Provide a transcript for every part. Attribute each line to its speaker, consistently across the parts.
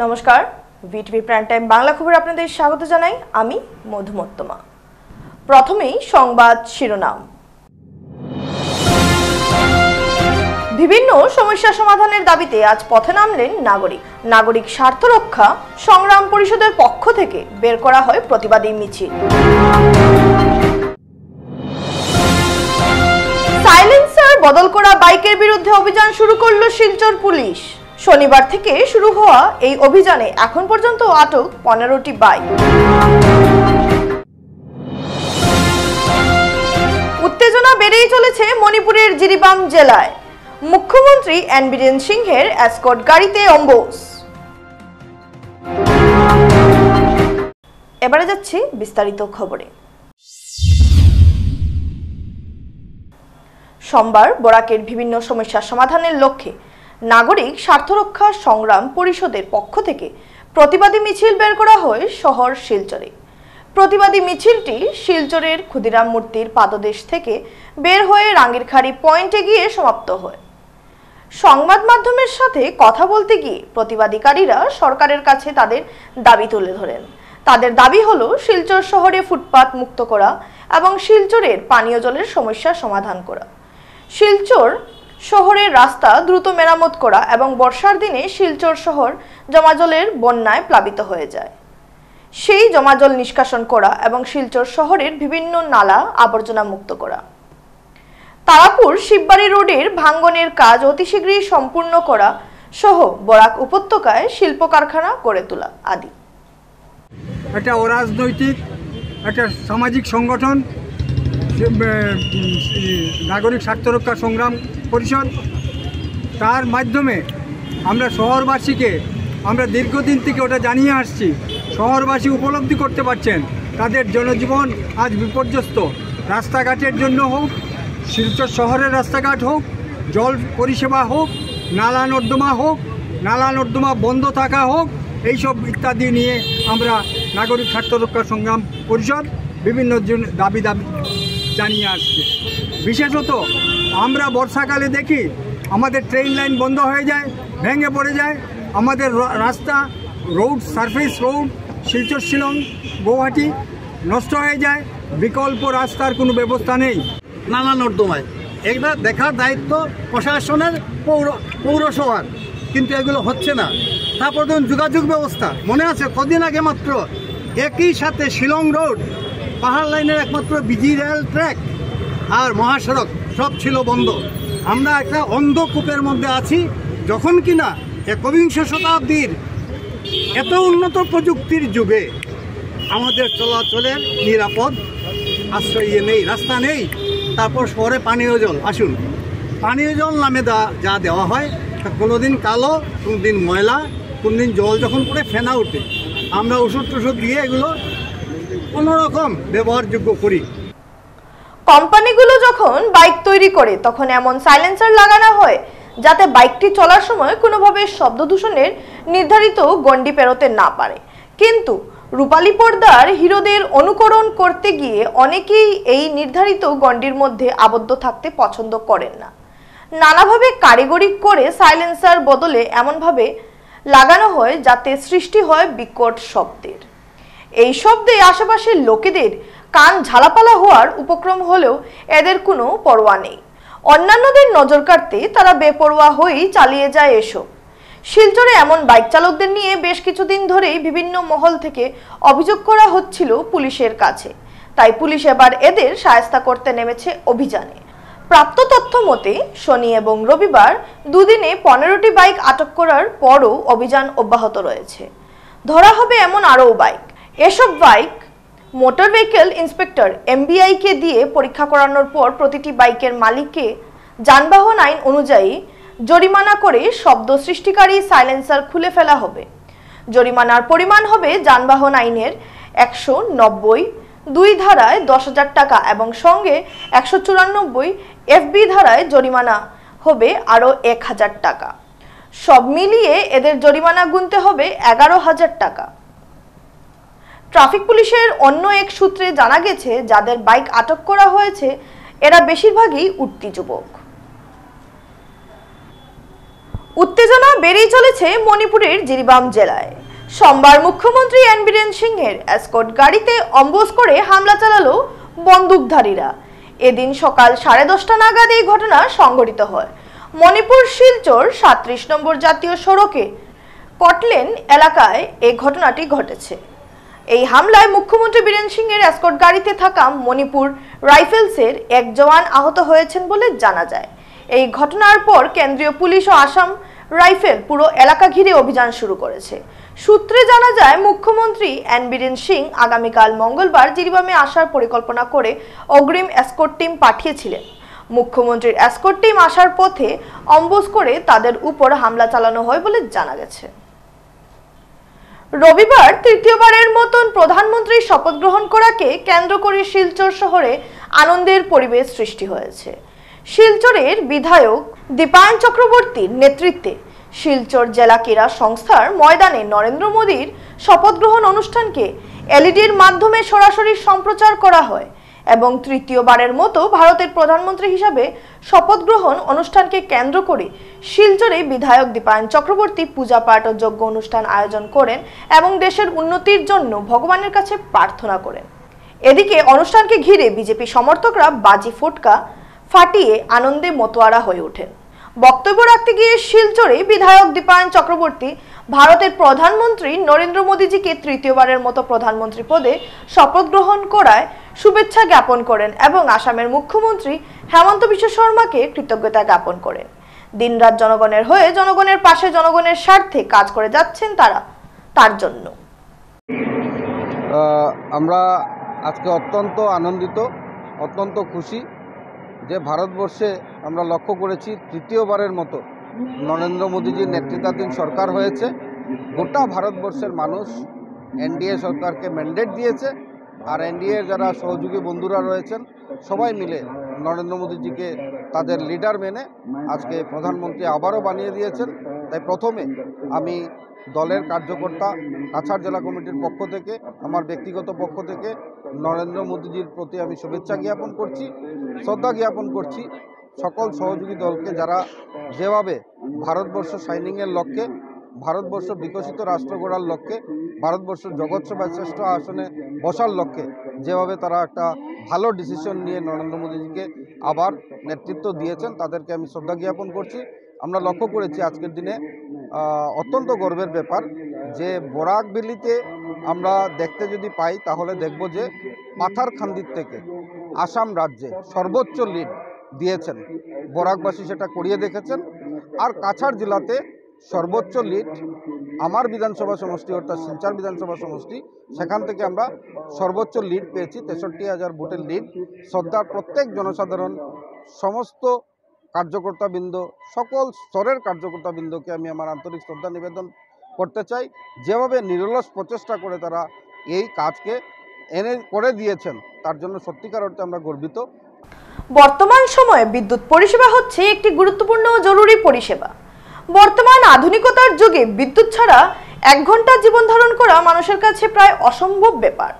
Speaker 1: নমস্কার, VTV prime time Bangla খবর আপনাদের স্বাগত জানাই। আমি মধুমত্তমা। প্রথমেই সংবাদ শিরোনাম। বিভিন্ন সমস্যা সমাধানের দাবিতে আজ পথে নামলেন নাগরিক স্বার্থ রক্ষা সংগ্রাম পরিষদের পক্ষ থেকে বের করা হয় প্রতিবাদী মিছিল। সাইলেন্সার বদল করা বাইকের বিরুদ্ধে অভিযান শুরু করল শিলচর পুলিশ। শনিবার থেকে শুরু হওয়া এই অভিযানে এখন পর্যন্ত আটক 15টি বাইক। উত্তেজনা বেড়েই চলেছে মণিপুরের জিরিবাম জেলায়। মুখ্যমন্ত্রী এন বীরেন সিংহের এসকর্ট গাড়িতে অম্বুস। এবারে যাচ্ছি বিস্তারিত খবরে। সোমবার বরাকের বিভিন্ন সমস্যা সমাধানের লক্ষ্যে নাগরিক স্বার্থরক্ষা সংগ্রাম পরিষদের পক্ষ থেকে প্রতিবাদী মিছিল বের করা হয় শহর শিলচরে। প্রতিবাদী মিছিলটি শিলচরের ক্ষুদিরাম মূর্তির পাদদেশ থেকে বের হয়ে রাঙ্গিরখাড়ি পয়েন্টে গিয়ে সমাপ্ত হয়। সংবাদ মাধ্যমের সাথে কথা বলতে গিয়ে প্রতিবাদীকারীরা সরকারের কাছে তাদের দাবি তুলে ধরেন। তাদের দাবি হলো শিলচর শহরে ফুটপাত মুক্ত করা এবং শিলচরের পানীয় জলের সমস্যা সমাধান করা। শিলচর শহরের রাস্তা দ্রুত মেরামত করা এবং বর্ষার দিনে শিলচর শহর জমাজলের বন্যায় প্লাবিত হয়ে যায়, সেই জমাজল নিষ্কাশন করা এবং শিলচর শহরের বিভিন্ন নালা আবর্জনা মুক্ত করা। তারাপুর শিববাড়ি রোডের ভাঙ্গনের কাজ অতি শীঘ্রই সম্পূর্ণ করা সহ বরাক উপত্যকায় শিল্প কারখানা গড়ে তোলা আদি।
Speaker 2: একটা অরাজনৈতিক একটা সামাজিক সংগঠন নাগরিক স্বার্থরক্ষা সংগ্রাম পরিষদ, তার মাধ্যমে আমরা শহরবাসীকে আমরা দীর্ঘদিন থেকে ওটা জানিয়ে আসছি। শহরবাসী উপলব্ধি করতে পারছেন তাদের জনজীবন আজ বিপর্যস্ত। রাস্তাঘাটের জন্য হোক, শিলচর শহরের রাস্তাঘাট হোক, জল পরিষেবা হোক, নালা নর্দমা বন্ধ থাকা হোক, এইসব ইত্যাদি নিয়ে আমরা নাগরিক স্বার্থরক্ষা সংগ্রাম পরিষদ বিভিন্ন দাবি জানিয়ে আসছে। বিশেষত আমরা বর্ষাকালে দেখি আমাদের ট্রেন লাইন বন্ধ হয়ে যায়, ভেঙে পড়ে যায়, আমাদের রাস্তা সারফেস রোড শিলচর শিলং গৌহাটি নষ্ট হয়ে যায়, বিকল্প রাস্তার কোনো ব্যবস্থা নেই।
Speaker 3: নালা নর্দমায় এটা দেখার দায়িত্ব প্রশাসনের, পৌরসভার, কিন্তু এগুলো হচ্ছে না। তারপর ধরুন যোগাযোগ ব্যবস্থা, মনে আছে কদিন আগে মাত্র একই সাথে শিলং রোড পাহাড় লাইনের একমাত্র বিজি রেল ট্র্যাক আর মহাসড়ক সব ছিল বন্ধ। আমরা একটা অন্ধকূপের মধ্যে আছি, যখন কিনা একবিংশ শতাব্দীর এত উন্নত প্রযুক্তির যুগে আমাদের চলাচলের নিরাপদ আশ্রয় নেই, রাস্তা নেই। তারপর শহরে পানীয় জল, আসুন পানীয় জল নামে যা দেওয়া হয় কোনোদিন কালো, কোনোদিন ময়লা, কোনোদিন জল যখন পরে ফেনা ওঠে। আমরা ওষুধ দিয়ে এগুলো কোনোরকম ব্যবহারযোগ্য করি।
Speaker 1: কোম্পানিগুলো যখন বাইক তৈরি করে তখন এমন সাইলেন্সার লাগানো হয় যাতে বাইকটি চলার সময় কোনোভাবে শব্দ দূষণের নির্ধারিত গণ্ডি পেরোতে না পারে। কিন্তু রূপালী পর্দার হিরোদের অনুকরণ করতে গিয়ে অনেকেই এই নির্ধারিত গণ্ডির মধ্যে আবদ্ধ থাকতে পছন্দ করেন না। নানাভাবে কারিগরি করে সাইলেন্সার বদলে এমনভাবে লাগানো হয় যাতে সৃষ্টি হয় বিকট শব্দের। এই শব্দে আশেপাশের লোকেদের কান ঝালাপালা হওয়ার উপক্রম হলেও এদের কোনো পরোয়া নেই। অন্যান্যদের নজর কাড়তে তারা বেপরোয়া হয়েই চালিয়ে যায় এসব। শিলচরে এমন বাইক চালকদের নিয়ে বেশ কিছুদিন ধরেই বিভিন্ন মহল থেকে অভিযোগ করা হচ্ছিল পুলিশের কাছে, তাই পুলিশ এবার এদের শায়েস্তা করতে নেমেছে অভিযানে। প্রাপ্ত তথ্য মতে শনি এবং রবিবার দুদিনে 15টি বাইক আটক করার পরও অভিযান অব্যাহত রয়েছে। ধরা হবে এমন আরও বাইক। এসব bike motor vehicle inspector MBI কে দিয়ে পরীক্ষা করানোর পর প্রতিটি বাইকের মালিককে যানবাহন আইন অনুযায়ী জরিমানা করে শব্দ সৃষ্টিকারী সাইলেন্সার খুলে ফেলা হবে। জরিমানার পরিমাণ হবে যানবাহন আইনের 190(2) ধারায় 10,000 টাকা এবং সঙ্গে 194 FB ধারায় জরিমানা হবে আরও 1,000 টাকা। সব মিলিয়ে এদের জরিমানা গুনতে হবে 11,000 টাকা। ট্রাফিক পুলিশের অন্য এক সূত্রে জানা গেছে যাদের বাইক আটক করা হয়েছে এরা বেশিরভাগই উঠতি যুবক। উত্তেজনা বেড়েই চলেছে মণিপুরের জিরিবাম জেলায়। সোমবার মুখ্যমন্ত্রী এন বীরেন সিংহের এসকর্ট গাড়িতে অম্বুজ করে হামলা চালালো বন্দুকধারীরা। এদিন সকাল 10:30 নাগাদ এই ঘটনা সংঘটিত হয়। মণিপুর শিলচর 37 নম্বর জাতীয় সড়কে কটলেন এলাকায় এই ঘটনাটি ঘটেছে। এই হামলায় মুখ্যমন্ত্রী বীরেন সিংহের এসকর্ট গাড়িতে থাকা মণিপুর রাইফেলসের এক জওয়ান আহত হয়েছেন বলে জানা যায়। এই ঘটনার পর কেন্দ্রীয় পুলিশ ও আসাম রাইফেল পুরো এলাকা ঘিরে অভিযান শুরু করেছে। সূত্রে জানা যায় মুখ্যমন্ত্রী এন বীরেন সিং আগামীকাল মঙ্গলবার জিরিবামে আসার পরিকল্পনা করে অগ্রিম এসকর্ট টিম পাঠিয়েছিলেন। মুখ্যমন্ত্রীর এসকর্ট টিম আসার পথে অম্বুজ করে তাদের উপর হামলা চালানো হয় বলে জানা গেছে। রবিবার তৃতীয়বারের মতন প্রধানমন্ত্রীর শপথ গ্রহণ করাকে কেন্দ্র করে শিলচর শহরে আনন্দের পরিবেশ সৃষ্টি হয়েছে। শিলচরের বিধায়ক দীপায়ন চক্রবর্তীর নেতৃত্বে শিলচর জেলা ক্রীড়া সংস্থার ময়দানে নরেন্দ্র মোদীর শপথ গ্রহণ অনুষ্ঠানকে এলইডির মাধ্যমে সরাসরি সম্প্রচার করা হয় এবং তৃতীয়বারের মতো ভারতের প্রধানমন্ত্রী হিসাবে শপথ গ্রহণ অনুষ্ঠানকে কেন্দ্র করে শিলচরে বিধায়ক দীপায়ন চক্রবর্তী পূজা পাঠ ও যজ্ঞ অনুষ্ঠান আয়োজন করেন এবং দেশের উন্নতির জন্য ভগবানের কাছে প্রার্থনা করেন। এদিকে অনুষ্ঠানকে ঘিরে বিজেপি সমর্থকরা বাজি ফটকা ফাটিয়ে আনন্দে মতোয়ারা হয়ে ওঠেন। বক্তব্য রাখতে গিয়ে শিলচরে বিধায়ক দীপায়ন চক্রবর্তী ভারতের প্রধানমন্ত্রী নরেন্দ্র মোদীজিকে তৃতীয়বারের মতো প্রধানমন্ত্রী পদে শপথ গ্রহণ করায় শুভেচ্ছা জ্ঞাপন করেন এবং আসামের মুখ্যমন্ত্রী হেমন্ত বিশ্ব শর্মাকে কৃতজ্ঞতা জ্ঞাপন করেন। দিনরাত জনগণের হয়ে জনগণের পাশে জনগণের স্বার্থে কাজ করে যাচ্ছেন তারা, তার জন্য
Speaker 4: আমরা আজকে অত্যন্ত আনন্দিত, অত্যন্ত খুশি যে ভারতবর্ষে আমরা লক্ষ্য করেছি তৃতীয়বারের মতো নরেন্দ্র মোদীজির নেতৃত্বাধীন সরকার হয়েছে। গোটা ভারতবর্ষের মানুষ এনডিএ সরকারকে ম্যান্ডেট দিয়েছে আর এনডিএর যারা সহযোগী বন্ধুরা রয়েছেন সবাই মিলে নরেন্দ্র মোদীজিকে তাদের লিডার মেনে আজকে প্রধানমন্ত্রী আবারও বানিয়ে দিয়েছেন। তাই প্রথমে আমি দলের কার্যকর্তা কাছাড় জেলা কমিটির পক্ষ থেকে, আমার ব্যক্তিগত পক্ষ থেকে নরেন্দ্র মোদীজির প্রতি আমি শুভেচ্ছা জ্ঞাপন করছি, শ্রদ্ধা জ্ঞাপন করছি সকল সহযোগী দলকে, যারা যেভাবে ভারতবর্ষ শাইনিংয়ের লক্ষ্যে, ভারতবর্ষ বিকশিত রাষ্ট্র গড়ার লক্ষ্যে, ভারতবর্ষ জগৎসভায় শ্রেষ্ঠ আসনে বসার লক্ষ্যে যেভাবে তারা একটা ভালো ডিসিশন নিয়ে নরেন্দ্র মোদীজিকে আবার নেতৃত্ব দিয়েছেন, তাদেরকে আমি শ্রদ্ধা জ্ঞাপন করছি। আমরা লক্ষ্য করেছি আজকের দিনে অত্যন্ত গর্বের ব্যাপার যে বরাক ভ্যালিতে আমরা দেখতে যদি পাই তাহলে দেখব যে পাথারকান্দির থেকে আসাম রাজ্যে সর্বোচ্চ লিড দিয়েছেন বরাকবাসী, সেটা করিয়ে দেখেছেন। আর কাছাড় জেলাতে সর্বোচ্চ লিড আমার বিধানসভা সমষ্টি অর্থাৎ শিলচর বিধানসভা সমষ্টি, সেখান থেকে আমরা সর্বোচ্চ লিড পেয়েছি, 63,000 ভোটের লিড। শ্রদ্ধার প্রত্যেক জনসাধারণ, সমস্ত কার্যকর্তাবৃন্দ, সকল স্তরের কার্যকর্তাবৃন্দকে আমি আমার আন্তরিক শ্রদ্ধা নিবেদন করতে চাই। যেভাবে নিরলস প্রচেষ্টা করে তারা এই কাজকে করে দিয়েছেন তার জন্য সত্যিকার অর্থে আমরা গর্বিত।
Speaker 1: বর্তমান সময়ে বিদ্যুৎ পরিষেবা হচ্ছে একটি গুরুত্বপূর্ণ ও জরুরি পরিষেবা। বর্তমান আধুনিকতার যুগে বিদ্যুৎ ছাড়া 1 ঘন্টা জীবন ধারণ করা মানুষের কাছে প্রায় অসম্ভব ব্যাপার।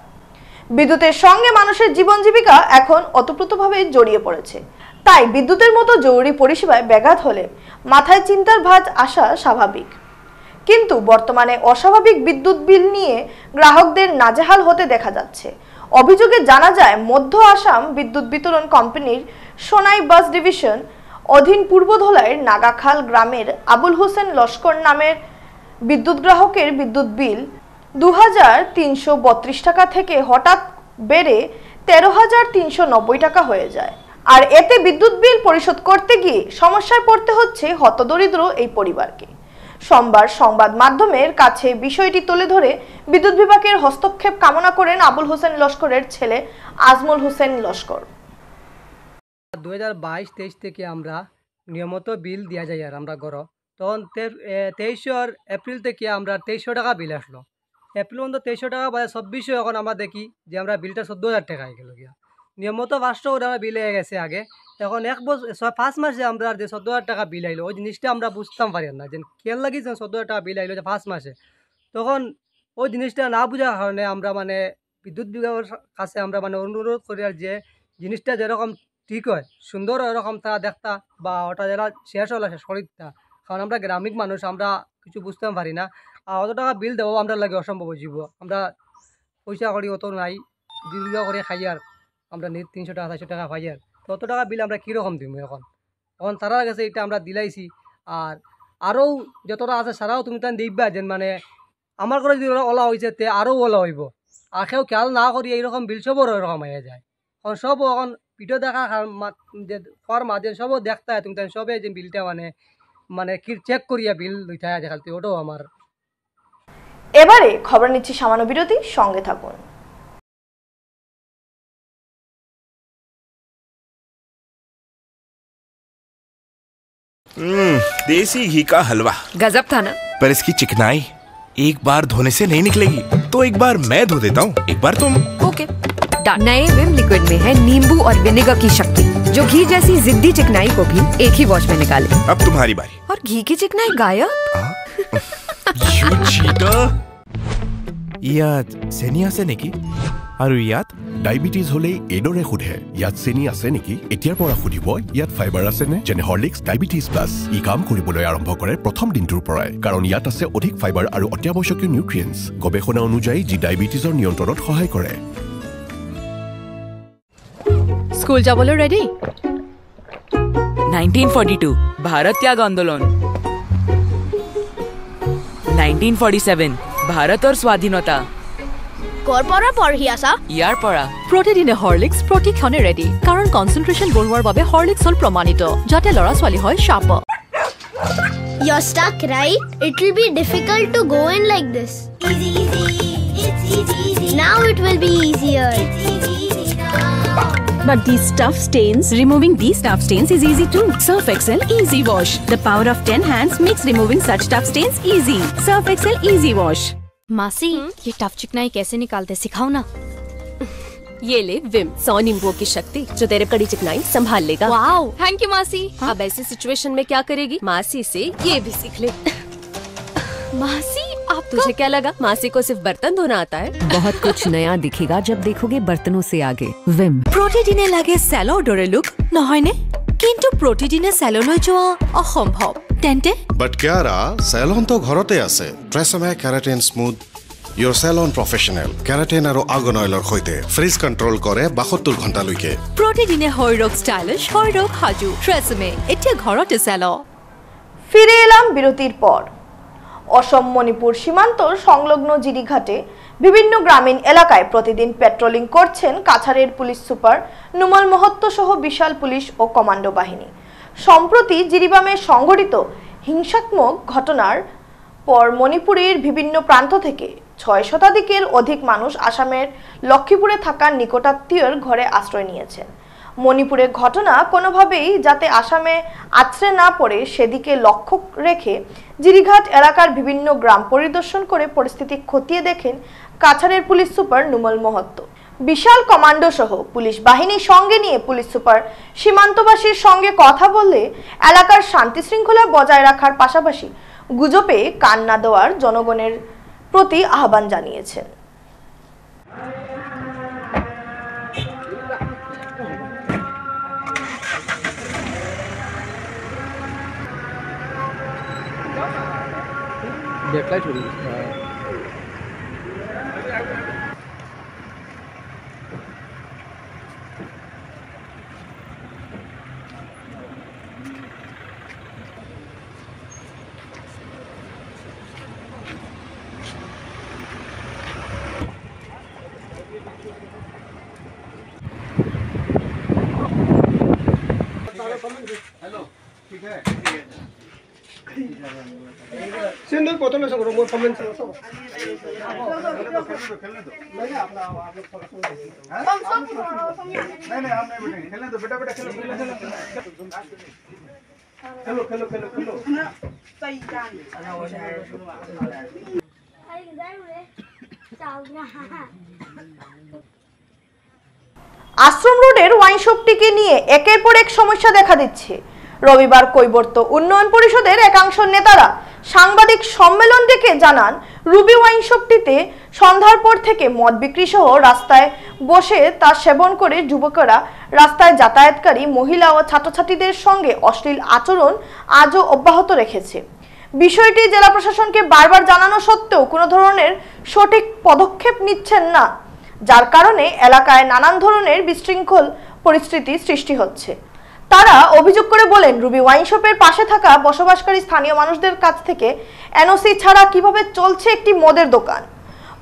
Speaker 1: বিদ্যুতের সঙ্গে মানুষের জীবন জীবিকা এখন ওতপ্রোতভাবে জড়িয়ে পড়েছে। তাই বিদ্যুতের মতো জরুরি পরিষেবায় ব্যাঘাত হলে মাথায় চিন্তার ভাঁজ আসা স্বাভাবিক। কিন্তু বর্তমানে অস্বাভাবিক বিদ্যুৎ বিল নিয়ে গ্রাহকদের নাজেহাল হতে দেখা যাচ্ছে। অভিযোগে জানা যায় মধ্য আসাম বিদ্যুৎ বিতরণ কোম্পানির সোনাই বাস ডিভিশন অধীন পূর্বধলাইয়ের নাগাখাল গ্রামের আবুল হোসেন লস্কর নামের বিদ্যুৎ গ্রাহকের বিদ্যুৎ বিল 2,332 টাকা থেকে হঠাৎ বেড়ে 13,390 টাকা হয়ে যায়। আর এতে বিদ্যুৎ বিল পরিশোধ করতে গিয়ে সমস্যায় পড়তে হচ্ছে হতদরিদ্র এই পরিবারকে। সোমবার সংবাদ মাধ্যমের কাছে বিষয়টি তুলে ধরে বিদ্যুৎ বিভাগের হস্তক্ষেপ কামনা করেন আবুল হোসেন লস্করের ছেলে আজমল হোসেন লস্কর।
Speaker 5: 2022-23 থেকে আমরা নিয়মিত বিল দেওয়া যায় আর আমরা গড় তখন 23 এপ্রিল থেকে আমরা 2300 টাকা বিল আসলো। এপ্রিল পর্যন্ত 2300 টাকা বাজে 2400, এখন আমরা দেখি যে আমরা বিলটা 14,000 টাকা হয়ে গেল গিয়া। নিয়মিত 500 টাকা বিল হয়ে গেছে আগে, এখন 5 মাসে আমরা যে 14,000 টাকা বিল আইলো ওই জিনিসটা আমরা বুঝতাম পারি না যে কেন লাগি যে 14,000 টাকা বিল আইলো যে 5 মাসে। তখন ওই জিনিসটা না বোঝার কারণে আমরা বিদ্যুৎ বিভাগের কাছে আমরা অনুরোধ করি আর যে জিনিসটা যেরকম ঠিক হয় সুন্দর এরকম তারা দেখতা বা ওটা যারা শেষ হলো শেষ করিতা, কারণ আমরা গ্রামিক মানুষ, আমরা কিছু বুঝতে পারি না। আর অত টাকা বিল দেবো আমরা লাগে অসম্ভব হয়ে যাব। আমরা পয়সা করি অত নাই, দীর্ঘ করে খাই আর আমরা 300 টাকা 400 টাকা পাই আর তো অত টাকা বিল আমরা কীরকম দিব এখন? এখন তারা কাছে এটা আমরা দিলাইছি। আর আরও যতটা আছে সারাও তুমি তাই দেখবা যে মানে আমার করে যদি ওলা হয়েছে তে আরও ওলা হইব। আর কেউ খেয়াল না করি এইরকম বিল সবও এরকম হয়ে যায়। এখন সব এখন ভিডিও দেখা যে হওয়ার মাঝে সবও দেখতে হয় তুমি তাই সবে যে বিলটা মানে কি চেক করিয়া বিল লইতে হয় দেখালতে, ওটাও আমার।
Speaker 1: এবারে খবর নিচ্ছি সামান্য বিরতি, সঙ্গে থাকুন।
Speaker 6: देसी घी का हलवा
Speaker 7: गजब था ना।
Speaker 6: पर इसकी चिकनाई एक बार धोने से नहीं निकलेगी, तो एक बार मैं धो देता हूँ, एक बार तुम।
Speaker 7: Okay done. नए विम लिक्विड में है नींबू और विनेगर की शक्ति जो घी जैसी जिद्दी चिकनाई को भी एक ही वॉश में निकाले।
Speaker 6: अब तुम्हारी बारी।
Speaker 7: और घी की चिकनाई गायब।
Speaker 6: You cheater! ইয়াত চেনি আছে নেকি? আৰু ইয়াত
Speaker 8: ডায়াবেটিস হলে এডৰে সোধে ইয়াত চেনি আছে নেকি? এতিয়াৰ পৰা সুধিব ইয়াত ফাইবাৰ আছে নে? যেনে হৰলিক্স ডায়াবেটিস প্লাস ই কাম কৰিবলৈ আৰম্ভ কৰে প্ৰথম দিনটোৰ পৰাই, কাৰণ ইয়াত আছে অধিক ফাইবাৰ আৰু অত্যাৱশ্যকীয় নিউট্ৰিয়েন্টছ, গৱেষণা অনুযায়ী যি ডায়াবেটিছৰ নিয়ন্ত্ৰণত সহায় কৰে।
Speaker 9: স্কুল যাবলৈ ৰেডি? 1942 ভাৰত ত্যাগ আন্দোলন, 1947 ভাৰতৰ স্বাধীনতা।
Speaker 10: কৰ পৰা পঢ়ি আছা?
Speaker 9: ইয়াৰ পৰা। প্ৰতিদিনে হৰলিক্স প্ৰতিক্ষণে ৰেডি, কাৰণ কনচেন্ট্ৰেশ্যন বঢ়োৱাৰ বাবে হৰলিক্স হ'ল প্ৰমাণিত, যাতে ল'ৰা ছোৱালী হয় sharp.
Speaker 10: You're stuck, right? It will be difficult to go in like this. Easy, easy, it's easy, easy. Now it will be easier. It's easy, easy now.
Speaker 11: But these tough stains, removing these tough stains is easy too. Surf Excel Easy Wash. The power of 10 hands makes removing such tough stains easy. Surf Excel Easy Wash.
Speaker 12: मासी ये tough चिकनाई कैसे निकालते सिखाओ ना।
Speaker 11: ये ले Vim 100 नींबुओं की शक्ति जो तेरे कड़ी चिकनाई संभाल लेगा।
Speaker 12: वाओ थैंक यू मासी।
Speaker 11: अब ऐसी सिचुएशन में क्या करेगी? मासी से ये भी सीख ले।
Speaker 12: मासी आप
Speaker 11: तुझे क्या लगा मासी को सिर्फ बर्तन धोना आता है?
Speaker 13: बहुत कुछ नया दिखेगा जब देखोगे बर्तनों से आगे। विम
Speaker 9: প্ৰতিদিনে লাগে চেলৰ দৰে লুক নহয়নে? কিন্তু প্ৰতিদিনে চেললৈ যোৱা অসম্ভৱ। তেন্তে
Speaker 14: বাট কিয়াৰা চেলন তো ঘৰতে আছে। Tresemme keratin smooth your salon professional keratin আৰু আৰ্গন অইলৰ সৈতে ফ্ৰিজ কণ্ট্ৰল কৰে 72 ঘণ্টালৈকে।
Speaker 9: প্ৰতিদিনে শৰীৰক ষ্টাইলিছ শৰীৰক সাজু ট্ৰেছমে এতিয়া ঘৰতে চেল।
Speaker 1: ফিরে এলাম বিরতির পর। অসম মণিপুর সীমান্তর সংলগ্ন জিরিঘাটে বিভিন্ন গ্রামীণ এলাকায় প্রতিদিন পেট্রোলিং করছেন কাছাড়ের পুলিশ সুপার নুমল মহত্ত সহ বিশাল পুলিশ ও কমান্ডো বাহিনী। সম্প্রতি জিরিবামে সংঘটিত হিংসাত্মক ঘটনার পর মণিপুরের বিভিন্ন প্রান্ত থেকে 6 শতাধিকের অধিক মানুষ আসামের লক্ষ্মীপুরে থাকা নিকটাত্মীয়র ঘরে আশ্রয় নিয়েছেন। মণিপুরের ঘটনা কোনোভাবেই যাতে আসামে আছড়ে না পড়ে সেদিকে লক্ষ্য রেখে জিরিঘাট এলাকার বিভিন্ন গ্রাম পরিদর্শন করে পরিস্থিতি খতিয়ে দেখেন কাছাড়ের পুলিশ সুপার নুমল মহত্ত। বিশাল কমান্ডো সহ পুলিশ বাহিনী সঙ্গে নিয়ে পুলিশ সুপার সীমান্তবাসীর সঙ্গে কথা বলে এলাকার শান্তি শৃঙ্খলা বজায় রাখার পাশাপাশি গুজবে কান না দেওয়ার জনগণের প্রতি আহ্বান জানিয়েছেন। আশ্রম রোডের ওয়াইন শপটিকে নিয়ে একের পর এক সমস্যা দেখা দিচ্ছে। রবিবার কৈবর্ত উন্নয়ন পরিষদের একাংশ নেতারা সাংবাদিক সম্মেলন ডেকে জানান, রুবি ওয়াইন শপটিতে সন্ধ্যার পর থেকে মদ বিক্রি সহ রাস্তায় বসে তা সেবন করে যুবকেরা রাস্তায় যাতায়াতকারী মহিলা ও ছাত্রছাত্রীদের সঙ্গে অশ্লীল আচরণ আজও অব্যাহত রেখেছে। বিষয়টি জেলা প্রশাসনকে বারবার জানানো সত্ত্বেও কোনো ধরনের সঠিক পদক্ষেপ নিচ্ছেন না, যার কারণে এলাকায় নানান ধরনের বিশৃঙ্খল পরিস্থিতি সৃষ্টি হচ্ছে। তারা অভিযোগ করে বলেন, রুবি ওয়াইন শপের পাশে থাকা বসবাসকারী স্থানীয় মানুষদের কাছ থেকে এনওসি ছাড়া কিভাবে চলছে একটি মদের দোকান।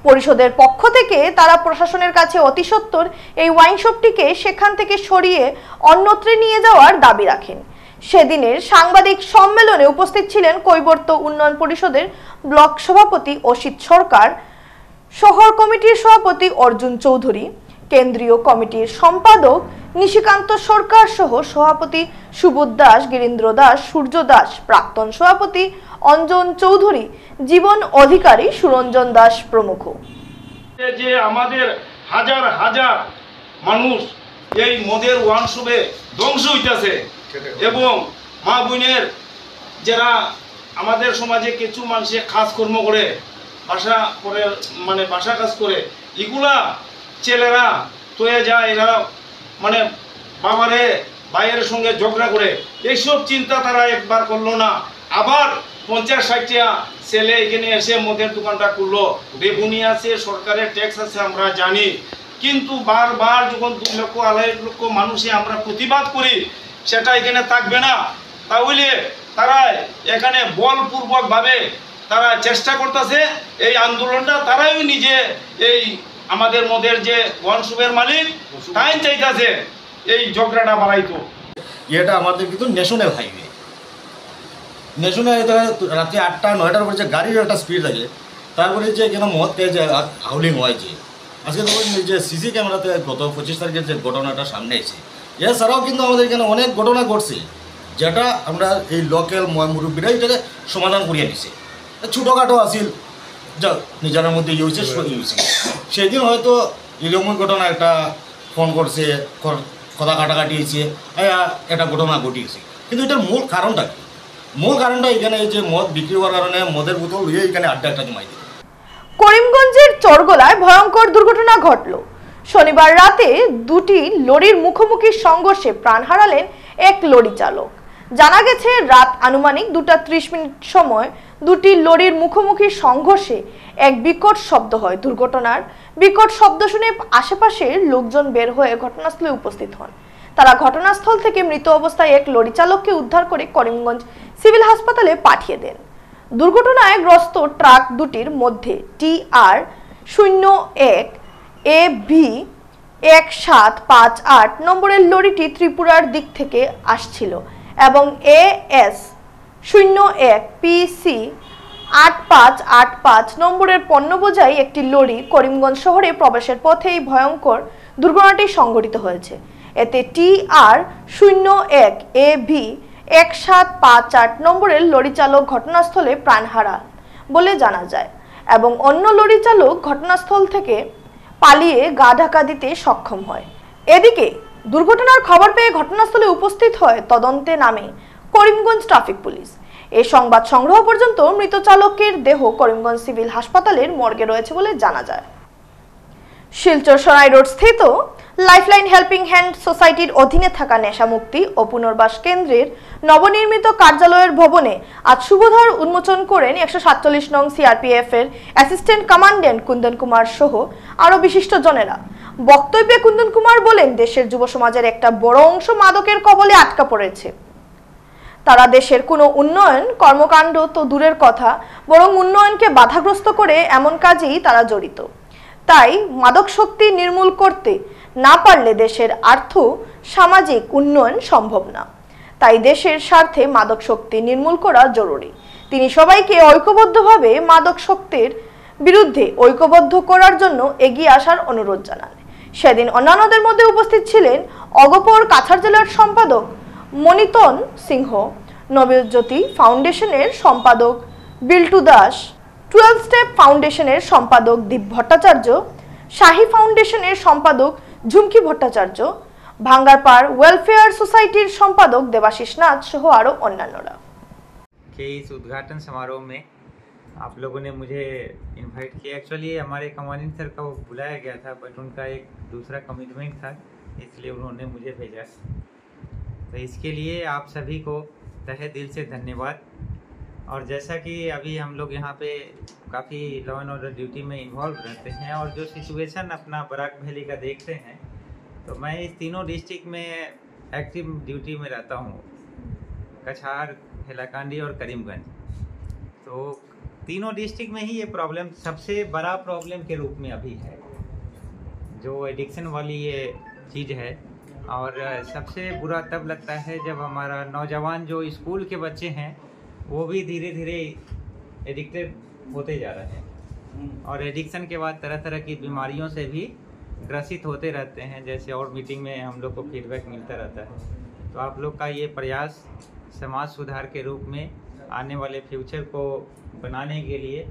Speaker 1: পরিষদের পক্ষ থেকে তারা প্রশাসনের কাছে অতি সত্বর এই ওয়াইন শপটিকে সেখান থেকে সরিয়ে অন্যত্রে নিয়ে যাওয়ার দাবি রাখেন। সেদিনের সাংবাদিক সম্মেলনে উপস্থিত ছিলেন কৈবর্ত উন্নয়ন পরিষদের ব্লক সভাপতি অসিত সরকার, শহর কমিটির সভাপতি অর্জুন চৌধুরী, কেন্দ্রীয় কমিটির সম্পাদক নিশিকান্ত সরকার সহ সভাপতি সুবোধ দাস, গিরীন্দ্র দাস, সূর্য দাস, প্রাক্তন সভাপতি অঞ্জন চৌধুরী, জীবন অধিকারী, সুরঞ্জন দাস প্রমুখ।
Speaker 15: যে আমাদের হাজার হাজার মানুষ এই মদের ওয়ান শপে ধ্বংস হইতেছে এবং মা বোনের যারা আমাদের সমাজে কিছু মানুষে কাজ কর্ম করে বাসা করে মানে বাসা কাজ করে এগুলা ছেলেরা তয়ে যায়, এরা মানে বাবারে ভাইয়ের সঙ্গে ঝগড়া করে, এইসব চিন্তা তারা একবার করলো না। আবার 50-60টা ছেলে এখানে এসে মদের দোকানটা করলো, রেভিনিউ আছে, সরকারের ট্যাক্স আছে, আমরা জানি, কিন্তু বারবার যখন 2 লক্ষ 2.5 লক্ষ মানুষে আমরা প্রতিবাদ করি সেটা এখানে থাকবে না। তাহলে তারা এখানে বলপূর্বকভাবে তারা চেষ্টা করতেছে এই আন্দোলনটা, তারাই নিজে এই আমাদের মদের যে ওয়ান শপের মালিক তাই চাইতেছে এই ঝগড়াটা বাড়াইতো।
Speaker 16: এটা আমাদের কিন্তু ন্যাশনাল হাইওয়ে, ন্যাশনাল রাত্রি 8টা-9টার পরে যে গাড়ির একটা স্পিড থাকে, তারপরে যে এখানে মদ খেয়ে যে হাউলিং হয়, যে আজকে ধরুন যে সিসি ক্যামেরাতে গত 25 তারিখের যে ঘটনাটা সামনে এসেছে, এছাড়াও কিন্তু আমাদের এখানে অনেক ঘটনা ঘটছে যেটা আমরা এই লোকাল মুরব্বীরা এটাকে সমাধান করিয়ে দিছে। ছোটোখাটো আসিল যা নিজের মধ্যে ইউছে সেদিন হয়তো এরকম ঘটনা একটা ফোন করছে, কথা কাটাকাটি হয়েছে, একটা ঘটনা ঘটিয়েছে, কিন্তু এটার মূল কারণটা কি? মূল কারণটা এখানে এই যে মদ বিক্রি করার কারণে মদের বোতল হয়ে এখানে আড্ডা একটা জমাই দিল।
Speaker 1: করিমগঞ্জের চরগোলায় ভয়ঙ্কর দুর্ঘটনা ঘটল। শনিবার রাতে দুটি লরির মুখোমুখি সংঘর্ষে প্রাণ হারালেন এক লরি চালক। জানা গেছে, রাত আনুমানিক 2:30 সময় দুটি লরির মুখোমুখি সংঘর্ষে এক বিকট শব্দ হয়। দুর্ঘটনার বিকট শব্দ শুনে আশেপাশের লোকজন বের হয়ে ঘটনাস্থলে উপস্থিত হন। তারা ঘটনাস্থল থেকে মৃত অবস্থায় এক লরি চালককে উদ্ধার করে করিমগঞ্জ সিভিল হাসপাতালে পাঠিয়ে দেন। দুর্ঘটনায় গ্রস্ত ট্রাক দুটির মধ্যে TR01 AB 1758 নম্বরের লরিটি ত্রিপুরার দিক থেকে আসছিল এবং AS01 PC 8585 নম্বরের পণ্য বোঝাই একটি লরি করিমগঞ্জ শহরে প্রবেশের পথে এই ভয়ঙ্কর দুর্ঘটনাটি সংঘটিত হয়েছে। এতে TR01 AB 1758 নম্বরের লরি চালক ঘটনাস্থলে প্রাণ হারান বলে জানা যায় এবং অন্য লরি চালক ঘটনাস্থল থেকে পালিয়ে গা ঢাকা দিতে সক্ষম হয়। এদিকে দুর্ঘটনার খবর পেয়ে ঘটনাস্থলে উপস্থিত হয় তদন্তে নামে করিমগঞ্জ ট্রাফিক পুলিশ। এই সংবাদ সংগ্রহ পর্যন্ত মৃত চালকের দেহ করিমগঞ্জ সিভিল হাসপাতালের মর্গে রয়েছে বলে জানা যায়। শিলচর সরাই রোড স্থিত লাইফলাইন হেল্পিং হ্যান্ড সোসাইটির অধীনে থাকা নেশামুক্তি ও পুনর্বাস কেন্দ্রের নবনির্মিত কার্যালয়ের ভবনে আজ শুভধার উন্মোচন করেন 147 নং CRPF এর অ্যাসিস্ট্যান্ট কমান্ড্যান্ট কুন্দন কুমার সহ আরো বিশিষ্ট জনেরা। বক্তব্যে কুন্দন কুমার বলেন, দেশের যুব সমাজের একটা বড় অংশ মাদকের কবলে আটকা পড়েছে। তারা দেশের কোনো উন্নয়ন কর্মকাণ্ড তো দূরের কথা, বরং উন্নয়নকে বাধাগ্রস্ত করে এমন কাজেই তারা জড়িত। তাই মাদক শক্তি নির্মূল করতে না পারলে দেশের আর্থ সামাজিক উন্নয়ন সম্ভব না। তাই দেশের স্বার্থে মাদক শক্তি নির্মূল করা জরুরি। তিনি সবাইকে ঐক্যবদ্ধভাবে মাদক শক্তির বিরুদ্ধে ঐক্যবদ্ধ করার জন্য এগিয়ে আসার অনুরোধ জানান। সেদিন অন্যান্যদের মধ্যে উপস্থিত ছিলেন অগপর কাছাড় জেলার সম্পাদক মনিতন সিংহ, নবজ্যোতি ফাউন্ডেশনের সম্পাদক বিল্টু দাস, 12 স্টেপ ফাউন্ডেশনের সম্পাদক দীপ ভট্টাচার্য, শাহী ফাউন্ডেশনের সম্পাদক ঝুমকি ভট্টাচার্য, ভাঙ্গারপাড় ওয়েলফেয়ার সোসাইটির সম্পাদক দেবাশিস নাথ সহ আরো অন্যান্যরা।
Speaker 17: के इस उद्घाटन समारोह में आप लोगों ने मुझे इनवाइट किया। एक्चुअली हमारे कमांडेंट सर का वो बुलाया गया था, बट उनका एक दूसरा कमिटमेंट था, इसलिए उन्होंने मुझे भेजा। तो इसके लिए आप सभी को तहे दिल से धन्यवाद। और जैसा कि अभी हम लोग यहाँ पे काफ़ी लॉ एंड ऑर्डर ड्यूटी में इन्वॉल्व रहते हैं और जो सिचुएशन अपना बराक वैली का देखते हैं, तो मैं इस तीनों डिस्ट्रिक्ट में एक्टिव ड्यूटी में रहता हूँ, कछार, हैलाकांडी और करीमगंज। तो तीनों डिस्ट्रिक्ट में ही ये प्रॉब्लम सबसे बड़ा प्रॉब्लम के रूप में अभी है, जो एडिक्शन वाली ये चीज़ है। और सबसे बुरा तब लगता है जब हमारा नौजवान जो स्कूल के बच्चे हैं वो भी धीरे धीरे एडिक्टेड होते जा रहे हैं और एडिक्शन के बाद तरह तरह की बीमारियों से भी ग्रसित होते रहते हैं, जैसे और मीटिंग में हम लोग को फीडबैक मिलता रहता है। तो आप लोग का ये प्रयास समाज सुधार के रूप में आने वाले फ्यूचर को बनाने के लिए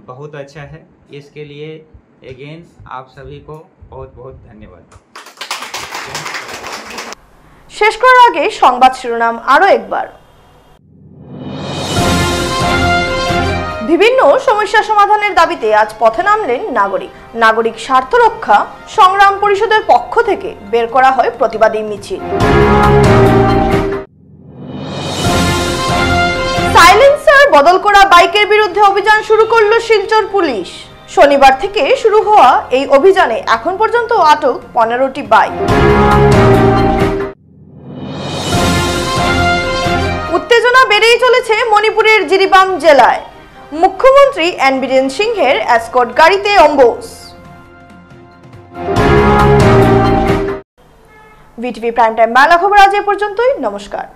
Speaker 17: बहुत अच्छा है। इसके लिए अगेन आप सभी को बहुत बहुत धन्यवाद।
Speaker 1: শেষ করার আগে সংবাদ শিরোনাম আরো একবার। বিভিন্ন সমস্যা সমাধানের দাবিতে আজ পথে নামলেন নাগরিক স্বার্থ রক্ষা সংগ্রাম পরিষদের পক্ষ থেকে বের করা হয় প্রতিবাদী মিছিল। সাইলেন্সার বদল করা বাইকের বিরুদ্ধে অভিযান শুরু করল শিলচর পুলিশ। শনিবার থেকে শুরু হওয়া এই অভিযানে এখন পর্যন্ত আটক 15টি বাইক। উত্তেজনা বেড়েই চলেছে মণিপুরের জিরিবাম জেলায়। মুখ্যমন্ত্রী এন বীরেন সিংহের এসকর্ট গাড়িতে Ambuj. VTV prime time Bangla খবর আজ এ পর্যন্তই। নমস্কার।